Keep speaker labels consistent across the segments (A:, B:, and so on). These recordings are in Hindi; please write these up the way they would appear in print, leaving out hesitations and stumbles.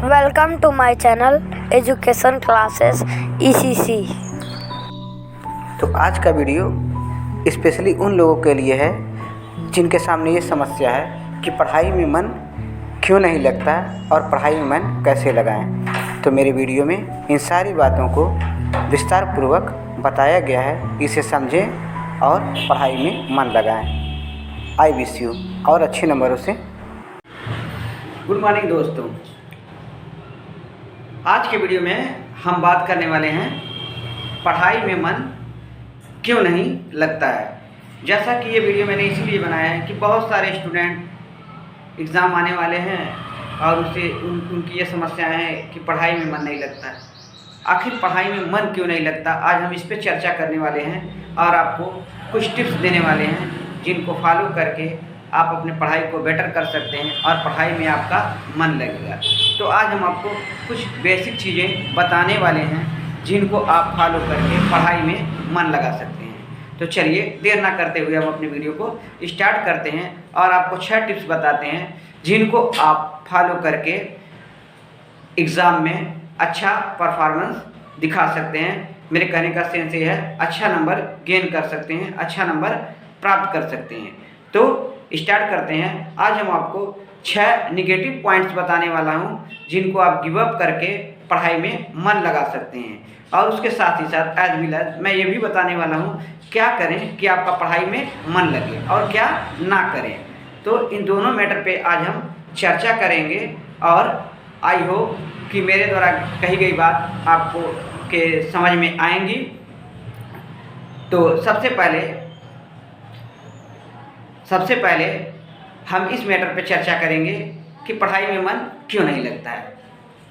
A: Welcome to my channel Education Classes ECC।
B: तो आज का वीडियो स्पेशली उन लोगों के लिए है जिनके सामने ये समस्या है कि पढ़ाई में मन क्यों नहीं लगता और पढ़ाई में मन कैसे लगाएं। तो मेरे वीडियो में इन सारी बातों को विस्तार पूर्वक बताया गया है। इसे समझें और पढ़ाई में मन लगाएं। आई विश यू और अच्छे नंबरों से। गुड मॉर्निंग दोस्तों, आज के वीडियो में हम बात करने वाले हैं पढ़ाई में मन क्यों नहीं लगता है। जैसा कि ये वीडियो मैंने इसीलिए बनाया है कि बहुत सारे स्टूडेंट एग्ज़ाम आने वाले हैं और उनकी ये समस्याएं हैं कि पढ़ाई में मन नहीं लगता है। आखिर पढ़ाई में मन क्यों नहीं लगता, आज हम इस पर चर्चा करने वाले हैं और आपको कुछ टिप्स देने वाले हैं जिनको फॉलो करके आप अपने पढ़ाई को बेटर कर सकते हैं और पढ़ाई में आपका मन लगेगा। तो आज हम आपको कुछ बेसिक चीज़ें बताने वाले हैं जिनको आप फॉलो करके पढ़ाई में मन लगा सकते हैं। तो चलिए देर ना करते हुए हम अपने वीडियो को स्टार्ट करते हैं और आपको 6 टिप्स बताते हैं जिनको आप फॉलो करके एग्ज़ाम में अच्छा परफॉर्मेंस दिखा सकते हैं। मेरे कहने का सेंस ये है, अच्छा नंबर गेन कर सकते हैं, अच्छा नंबर प्राप्त कर सकते हैं। तो स्टार्ट करते हैं। आज हम आपको 6 निगेटिव पॉइंट्स बताने वाला हूं जिनको आप गिव अप करके पढ़ाई में मन लगा सकते हैं और उसके साथ ही साथ एज वेल एज मैं ये भी बताने वाला हूं क्या करें कि आपका पढ़ाई में मन लगे और क्या ना करें। तो इन दोनों मैटर पे आज हम चर्चा करेंगे और आई होप कि मेरे द्वारा कही गई बात आपको के समझ में आएंगी। तो सबसे पहले हम इस मैटर पे चर्चा करेंगे कि पढ़ाई में मन क्यों नहीं लगता है।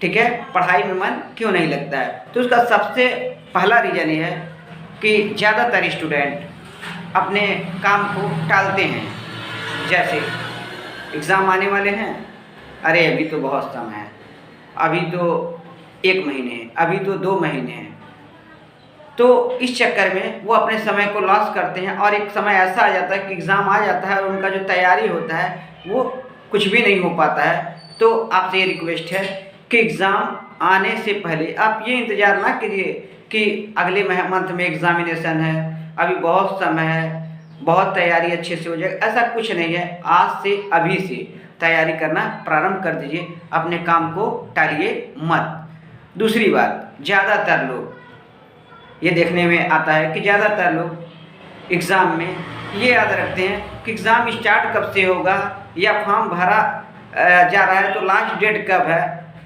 B: ठीक है, पढ़ाई में मन क्यों नहीं लगता है। तो उसका सबसे पहला रीज़न ये है कि ज़्यादातर स्टूडेंट अपने काम को टालते हैं। जैसे एग्ज़ाम आने वाले हैं, अरे अभी तो बहुत समय है, अभी तो 1 महीने है, अभी तो 2 महीने हैं। तो इस चक्कर में वो अपने समय को लॉस करते हैं और एक समय ऐसा आ जाता है कि एग्ज़ाम आ जाता है और उनका जो तैयारी होता है वो कुछ भी नहीं हो पाता है। तो आपसे ये रिक्वेस्ट है कि एग्ज़ाम आने से पहले आप ये इंतज़ार ना कीजिए कि अगले मंथ में एग्ज़ामिनेशन है, अभी बहुत समय है, बहुत तैयारी अच्छे से हो जाए। ऐसा कुछ नहीं है। आज से अभी से तैयारी करना प्रारंभ कर दीजिए, अपने काम को टालिए मत। दूसरी बात, ज़्यादातर लोग ये देखने में आता है कि ज़्यादातर लोग एग्ज़ाम में ये याद रखते हैं कि एग्ज़ाम स्टार्ट कब से होगा या फॉर्म भरा जा रहा है तो लास्ट डेट कब है।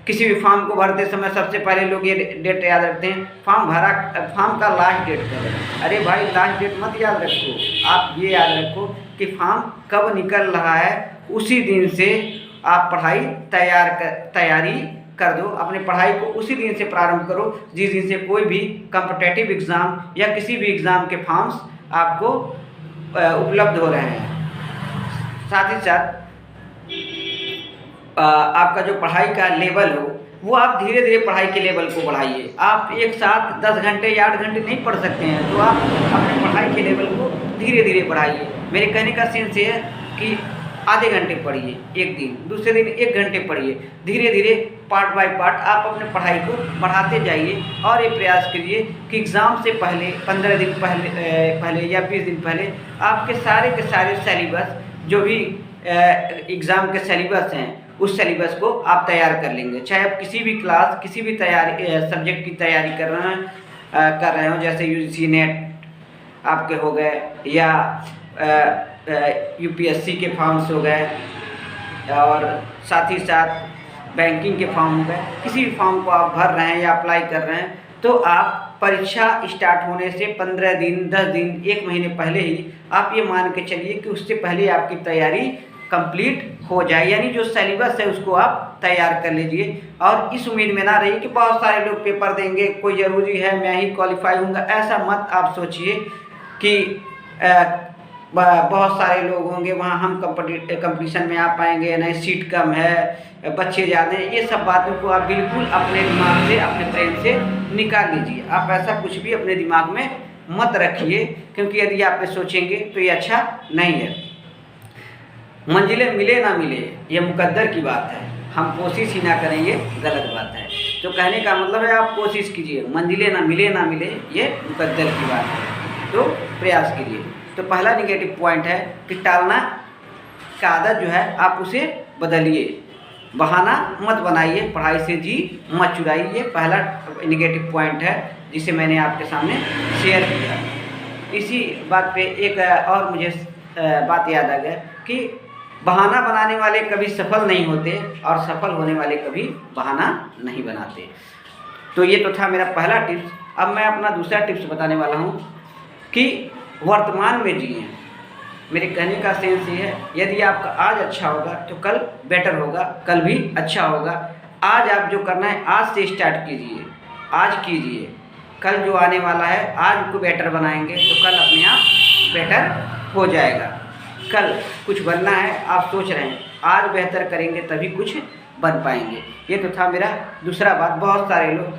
B: किसी भी फॉर्म को भरते समय सबसे पहले लोग ये डेट याद रखते हैं, फॉर्म का लास्ट डेट कब है। अरे भाई, लास्ट डेट मत याद रखो, आप ये याद रखो कि फॉर्म कब निकल रहा है उसी दिन से आप तैयारी कर दो। अपने पढ़ाई को उसी दिन से प्रारंभ करो जिस दिन से कोई भी कॉम्पिटिटिव एग्ज़ाम या किसी भी एग्ज़ाम के फॉर्म्स आपको उपलब्ध हो रहे हैं। साथ ही साथ आपका जो पढ़ाई का लेवल हो वो आप धीरे धीरे पढ़ाई के लेवल को बढ़ाइए। आप एक साथ 10 घंटे या 8 घंटे नहीं पढ़ सकते हैं, तो आप अपने पढ़ाई के लेवल को धीरे धीरे बढ़ाइए। मेरे कहने का सेंस ये है कि आधे घंटे पढ़िए एक दिन, दूसरे दिन 1 घंटे पढ़िए। धीरे धीरे पार्ट बाय पार्ट आप अपने पढ़ाई को बढ़ाते जाइए और ये प्रयास करिए कि एग्ज़ाम से पहले 15 दिन पहले या 20 दिन पहले आपके सारे के सारे सिलेबस, जो भी एग्ज़ाम के सिलेबस हैं, उस सिलेबस को आप तैयार कर लेंगे। चाहे आप किसी भी क्लास, किसी भी सब्जेक्ट की तैयारी कर रहे हो, जैसे UGC नेट आपके हो गए या UPSC के फॉर्म्स हो गए और साथ ही साथ बैंकिंग के फॉर्म हो गए। किसी भी फॉर्म को आप भर रहे हैं या अप्लाई कर रहे हैं तो आप परीक्षा स्टार्ट होने से 15 दिन, 10 दिन, 1 महीने पहले ही आप ये मान के चलिए कि उससे पहले आपकी तैयारी कंप्लीट हो जाए, यानी जो सिलेबस है उसको आप तैयार कर लीजिए। और इस उम्मीद में ना रहिए कि बहुत सारे लोग पेपर देंगे, कोई ज़रूरी है मैं ही क्वालिफाई होऊंगा। ऐसा मत आप सोचिए कि बहुत सारे लोग होंगे वहाँ हम कंपटीशन में आ पाएंगे, नहीं सीट कम है, बच्चे ज़्यादा हैं। ये सब बातों को आप बिल्कुल अपने दिमाग से, अपने ब्रेन से निकाल लीजिए। आप ऐसा कुछ भी अपने दिमाग में मत रखिए, क्योंकि यदि आप ये सोचेंगे तो ये अच्छा नहीं है। मंजिलें मिले ना मिले ये मुकद्दर की बात है। हम कोशिश ही ना करें ये गलत बात है। तो कहने का मतलब है आप कोशिश कीजिए, मंजिलें ना मिले ये मुकद्दर की बात है, तो प्रयास कीजिए। तो पहला निगेटिव पॉइंट है कि टालना का आदत जो है आप उसे बदलिए, बहाना मत बनाइए, पढ़ाई से जी मत चुराइए। पहला निगेटिव पॉइंट है जिसे मैंने आपके सामने शेयर किया। इसी बात पे एक और मुझे बात याद आ गया कि बहाना बनाने वाले कभी सफल नहीं होते और सफल होने वाले कभी बहाना नहीं बनाते। तो ये तो था मेरा पहला टिप्स। अब मैं अपना दूसरा टिप्स बताने वाला हूँ कि वर्तमान में जिए। मेरे कहने का सेंस ये है, यदि आपका आज अच्छा होगा तो कल बेटर होगा, कल भी अच्छा होगा। आज आप जो करना है आज से स्टार्ट कीजिए, आज कीजिए। कल जो आने वाला है आज को बेटर बनाएंगे तो कल अपने आप बेटर हो जाएगा। कल कुछ बनना है आप सोच रहे हैं, आज बेहतर करेंगे तभी कुछ बन पाएंगे। ये तो था मेरा दूसरा बात। बहुत सारे लोग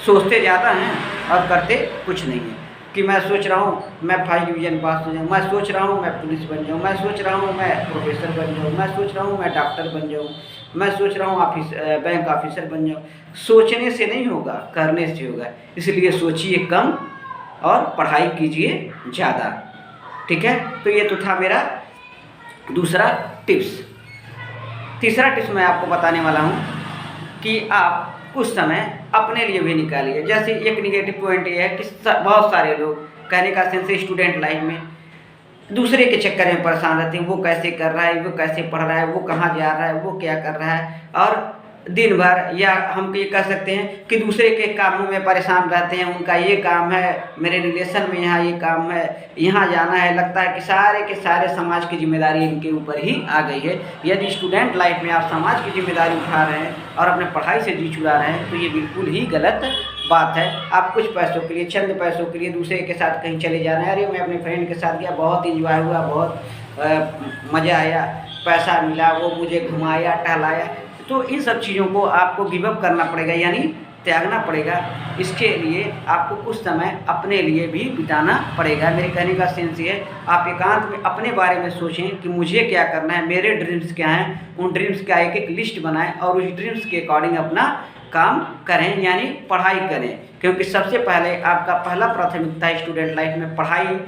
B: सोचते ज़्यादा हैं और करते कुछ नहीं है कि मैं सोच रहा हूँ मैं 5 डिवीज़न पास हो जाऊँ, मैं सोच रहा हूँ मैं पुलिस बन जाऊँ, मैं सोच रहा हूँ मैं प्रोफेसर बन जाऊँ, मैं सोच रहा हूँ मैं डॉक्टर बन जाऊँ, मैं सोच रहा हूँ बैंक ऑफिसर बन जाऊँ। सोचने से नहीं होगा, करने से होगा। इसलिए सोचिए कम और पढ़ाई कीजिए ज़्यादा। ठीक है, तो ये तो था मेरा दूसरा टिप्स। तीसरा टिप्स मैं आपको बताने वाला हूँ कि आप कुछ समय अपने लिए भी निकालिए। जैसे एक निगेटिव पॉइंट ये है कि बहुत सारे लोग, कहने का सेंस है, स्टूडेंट लाइफ में दूसरे के चक्कर में परेशान रहते हैं। वो कैसे कर रहा है, वो कैसे पढ़ रहा है, वो कहाँ जा रहा है, वो क्या कर रहा है, और दिन भर या हम ये कह सकते हैं कि दूसरे के कामों में परेशान रहते हैं। उनका ये काम है, मेरे रिलेशन में यहाँ ये काम है, यहाँ जाना है। लगता है कि सारे के सारे समाज की जिम्मेदारी इनके ऊपर ही आ गई है। यदि स्टूडेंट लाइफ में आप समाज की जिम्मेदारी उठा रहे हैं और अपने पढ़ाई से जी चुरा रहे हैं तो ये बिल्कुल ही गलत बात है। आप कुछ पैसों के लिए, चंद पैसों के लिए दूसरे के साथ कहीं चले जा रहे हैं। अरे मैं अपने फ्रेंड के साथ गया, बहुत इंजॉय हुआ, बहुत मज़ा आया, पैसा मिला, वो मुझे घुमाया टहलाया। तो इन सब चीज़ों को आपको गिव अप करना पड़ेगा, यानी त्यागना पड़ेगा। इसके लिए आपको कुछ समय अपने लिए भी बिताना पड़ेगा। मेरे कहने का सेंस ये है, आप एकांत में अपने बारे में सोचें कि मुझे क्या करना है, मेरे ड्रीम्स क्या हैं। उन ड्रीम्स का एक एक लिस्ट बनाएं और उस ड्रीम्स के अकॉर्डिंग अपना काम करें, यानी पढ़ाई करें। क्योंकि सबसे पहले आपका पहला प्राथमिकता है स्टूडेंट लाइफ में पढ़ाई,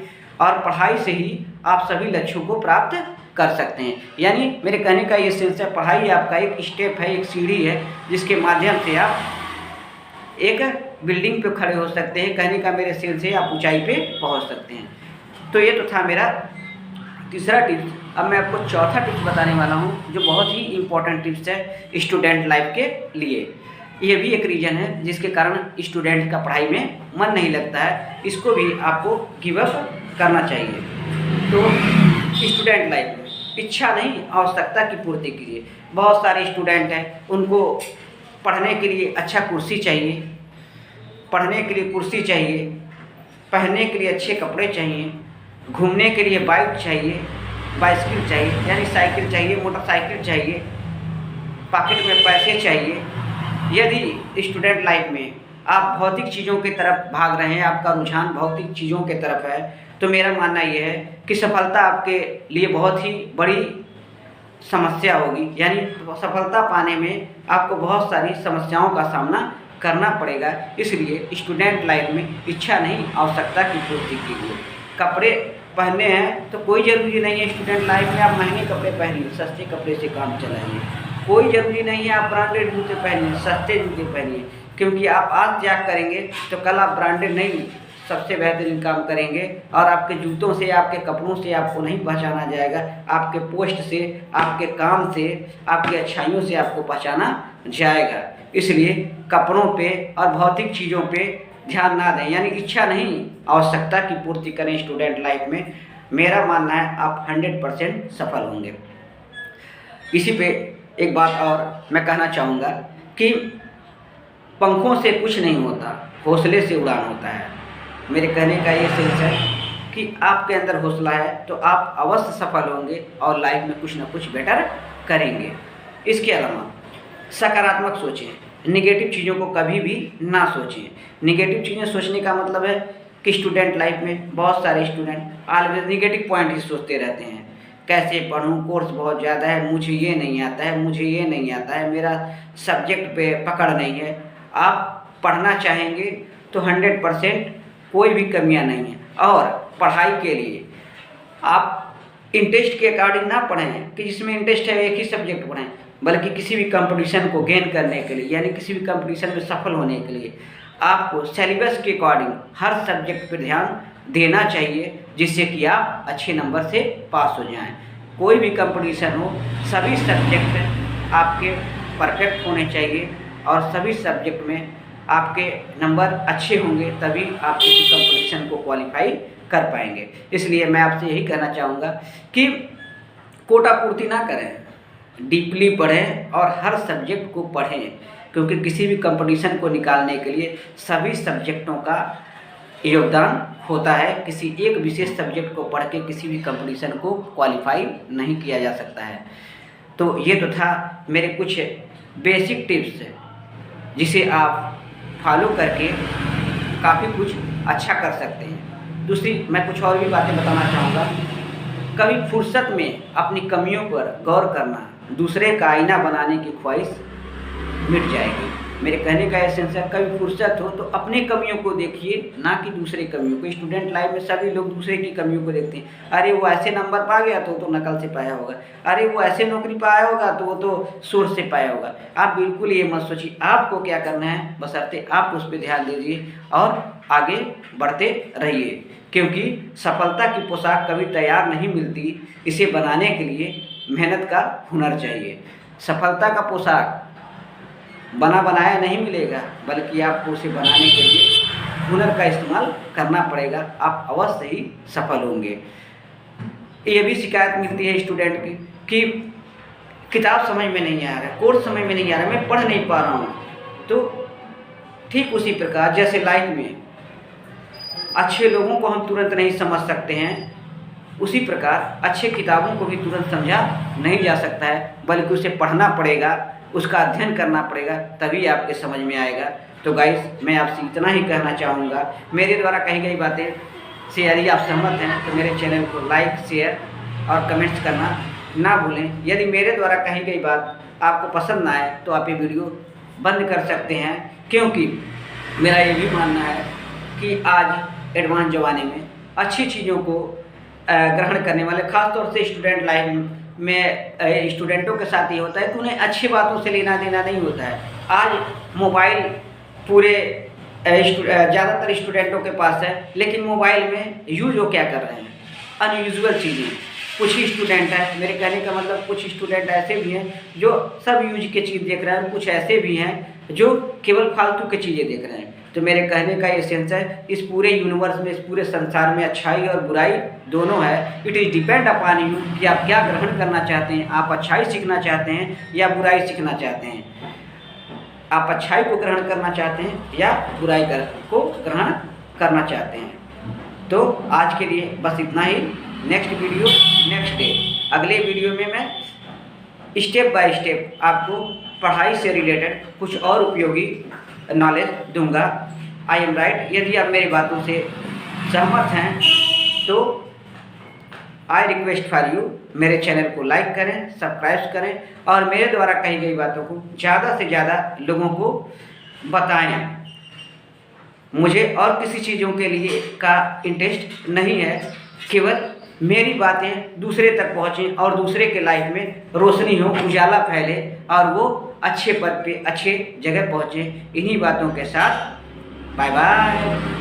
B: और पढ़ाई से ही आप सभी लक्ष्यों को प्राप्त कर सकते हैं। यानी मेरे कहने का ये सेंस है, पढ़ाई आपका एक स्टेप है, एक सीढ़ी है जिसके माध्यम से आप एक बिल्डिंग पे खड़े हो सकते हैं। कहने का मेरे सेंस है आप ऊंचाई पे पहुंच सकते हैं। तो ये तो था मेरा तीसरा टिप्स। अब मैं आपको चौथा टिप्स बताने वाला हूं जो बहुत ही इम्पोर्टेंट टिप्स है स्टूडेंट लाइफ के लिए। ये भी एक रीज़न है जिसके कारण स्टूडेंट का पढ़ाई में मन नहीं लगता है। इसको भी आपको गिव अप करना चाहिए। तो स्टूडेंट लाइफ में इच्छा नहीं, आवश्यकता की पूर्ति कीजिए। बहुत सारे स्टूडेंट हैं, उनको पढ़ने के लिए अच्छा कुर्सी चाहिए, पढ़ने के लिए कुर्सी चाहिए, पहनने के लिए अच्छे कपड़े चाहिए, घूमने के लिए बाइक चाहिए, बाइसिकल चाहिए, यानी साइकिल चाहिए, मोटरसाइकिल चाहिए, पॉकेट में पैसे चाहिए। यदि स्टूडेंट लाइफ में आप भौतिक चीज़ों की तरफ भाग रहे हैं, आपका रुझान भौतिक चीज़ों की तरफ है, तो मेरा मानना ये है कि सफलता आपके लिए बहुत ही बड़ी समस्या होगी। यानी सफलता पाने में आपको बहुत सारी समस्याओं का सामना करना पड़ेगा। इसलिए स्टूडेंट लाइफ में इच्छा नहीं, आवश्यकता की पूर्ति कीजिए। कपड़े पहनने हैं तो कोई ज़रूरी नहीं है स्टूडेंट लाइफ में आप महंगे कपड़े पहनिए, सस्ते कपड़े से काम चलाइए। कोई ज़रूरी नहीं है आप ब्रांडेड जूते पहनिए, सस्ते जूते पहनिए। क्योंकि आप आज त्याग करेंगे तो कल आप ब्रांडेड नहीं, सबसे बेहतरीन काम करेंगे। और आपके जूतों से, आपके कपड़ों से आपको नहीं पहचाना जाएगा, आपके पोस्ट से, आपके काम से, आपकी अच्छाइयों से आपको पहचाना जाएगा। इसलिए कपड़ों पे और भौतिक चीज़ों पे ध्यान ना दें, यानी इच्छा नहीं, आवश्यकता की पूर्ति करें स्टूडेंट लाइफ में। मेरा मानना है आप 100% सफल होंगे। इसी पे एक बात और मैं कहना चाहूँगा कि पंखों से कुछ नहीं होता, हौसले से उड़ान होता है। मेरे कहने का ये सेंस है कि आपके अंदर हौसला है तो आप अवश्य सफल होंगे और लाइफ में कुछ ना कुछ बेटर करेंगे। इसके अलावा सकारात्मक सोचें, नेगेटिव चीज़ों को कभी भी ना सोचें। नेगेटिव चीज़ें सोचने का मतलब है कि स्टूडेंट लाइफ में बहुत सारे स्टूडेंट ऑलवेज नेगेटिव पॉइंट ही सोचते रहते हैं कैसे पढूं, कोर्स बहुत ज़्यादा है, मुझे ये नहीं आता है, मुझे ये नहीं आता है, मेरा सब्जेक्ट पे पकड़ नहीं है। आप पढ़ना चाहेंगे तो 100% कोई भी कमियां नहीं है। और पढ़ाई के लिए आप इंटरेस्ट के अकॉर्डिंग ना पढ़ें कि जिसमें इंटरेस्ट है एक ही सब्जेक्ट पढ़ें, बल्कि किसी भी कंपटीशन को गेन करने के लिए, यानी किसी भी कंपटीशन में सफल होने के लिए आपको सिलेबस के अकॉर्डिंग हर सब्जेक्ट पर ध्यान देना चाहिए, जिससे कि आप अच्छे नंबर से पास हो जाएं। कोई भी कंपटीशन हो, सभी सब्जेक्ट आपके परफेक्ट होने चाहिए और सभी सब्जेक्ट में आपके नंबर अच्छे होंगे, तभी आप किसी कंपटीशन को क्वालिफाई कर पाएंगे। इसलिए मैं आपसे यही कहना चाहूँगा कि कोटा पूर्ति ना करें, डीपली पढ़ें और हर सब्जेक्ट को पढ़ें, क्योंकि किसी भी कंपटीशन को निकालने के लिए सभी सब्जेक्टों का योगदान होता है। किसी एक विशेष सब्जेक्ट को पढ़ के किसी भी कंपटीशन को क्वालिफाई नहीं किया जा सकता है। तो ये तो था मेरे कुछ बेसिक टिप्स, जिसे आप फॉलो करके काफ़ी कुछ अच्छा कर सकते हैं। दूसरी मैं कुछ और भी बातें बताना चाहूँगा। कभी फुर्सत में अपनी कमियों पर गौर करना, दूसरे का आईना बनाने की ख्वाहिश मिट जाएगी। मेरे कहने का एसेंस है, कभी फुर्सत हो तो अपनी कमियों को देखिए, ना कि दूसरे कमियों को। स्टूडेंट लाइफ में सभी लोग दूसरे की कमियों को देखते हैं। अरे वो ऐसे नंबर पा गया तो नकल से पाया होगा, अरे वो ऐसे नौकरी पाया होगा तो वो तो सोर्स से पाया होगा। आप बिल्कुल ये मत सोचिए। आपको क्या करना है, बशर्ते आप उस पर ध्यान दीजिए और आगे बढ़ते रहिए, क्योंकि सफलता की पोशाक कभी तैयार नहीं मिलती। इसे बनाने के लिए मेहनत का हुनर चाहिए। सफलता का पोशाक बना बनाया नहीं मिलेगा, बल्कि आपको उसे बनाने के लिए हुनर का इस्तेमाल करना पड़ेगा। आप अवश्य ही सफल होंगे। ये भी शिकायत मिलती है स्टूडेंट की कि किताब समझ में नहीं आ रहा है, कोर्स समझ में नहीं आ रहा है, मैं पढ़ नहीं पा रहा हूँ। तो ठीक उसी प्रकार जैसे लाइफ में अच्छे लोगों को हम तुरंत नहीं समझ सकते हैं, उसी प्रकार अच्छे किताबों को भी तुरंत समझा नहीं जा सकता है, बल्कि उसे पढ़ना पड़ेगा, उसका अध्ययन करना पड़ेगा, तभी आपके समझ में आएगा। तो गाइस, मैं आपसे इतना ही कहना चाहूँगा। मेरे द्वारा कही गई बातें से यदि आप सहमत हैं तो मेरे चैनल को लाइक, शेयर और कमेंट्स करना ना भूलें। यदि मेरे द्वारा कही गई बात आपको पसंद ना आए तो आप ये वीडियो बंद कर सकते हैं, क्योंकि मेरा ये भी मानना है कि आज एडवांस ज़माने में अच्छी चीज़ों को ग्रहण करने वाले, ख़ासतौर से स्टूडेंट लाइफ में स्टूडेंटों के साथ ये होता है कि उन्हें अच्छी बातों से लेना देना नहीं होता है। आज मोबाइल पूरे ज़्यादातर स्टूडेंटों के पास है, लेकिन मोबाइल में यूज वो क्या कर रहे हैं, अनयूजुअल चीज़ें। कुछ ही स्टूडेंट हैं, मेरे कहने का मतलब कुछ स्टूडेंट ऐसे भी हैं जो सब यूज की चीज़ देख रहे हैं, कुछ ऐसे भी हैं जो केवल फालतू की चीज़ें देख रहे हैं। तो मेरे कहने का ये सेंस है, इस पूरे यूनिवर्स में, इस पूरे संसार में अच्छाई और बुराई दोनों है। It is depend upon you कि आप क्या ग्रहण करना चाहते हैं। आप अच्छाई सीखना चाहते हैं या बुराई सीखना चाहते हैं, आप अच्छाई को ग्रहण करना चाहते हैं या बुराई को ग्रहण करना चाहते हैं। तो आज के लिए बस इतना ही। नेक्स्ट वीडियो नेक्स्ट डे, अगले वीडियो में मैं स्टेप बाय स्टेप आपको पढ़ाई से रिलेटेड कुछ और उपयोगी नॉलेज दूंगा। I am right. यदि आप मेरी बातों से सहमत हैं तो आई रिक्वेस्ट फॉर यू, मेरे चैनल को लाइक करें, सब्सक्राइब करें और मेरे द्वारा कही गई बातों को ज़्यादा से ज़्यादा लोगों को बताएं। मुझे और किसी चीज़ों के लिए का इंटरेस्ट नहीं है, केवल मेरी बातें दूसरे तक पहुँचें और दूसरे के लाइफ में रोशनी हो, उजाला फैले और वो अच्छे पद पे, अच्छे जगह पहुँचे। इन्हीं बातों के साथ बाय बाय।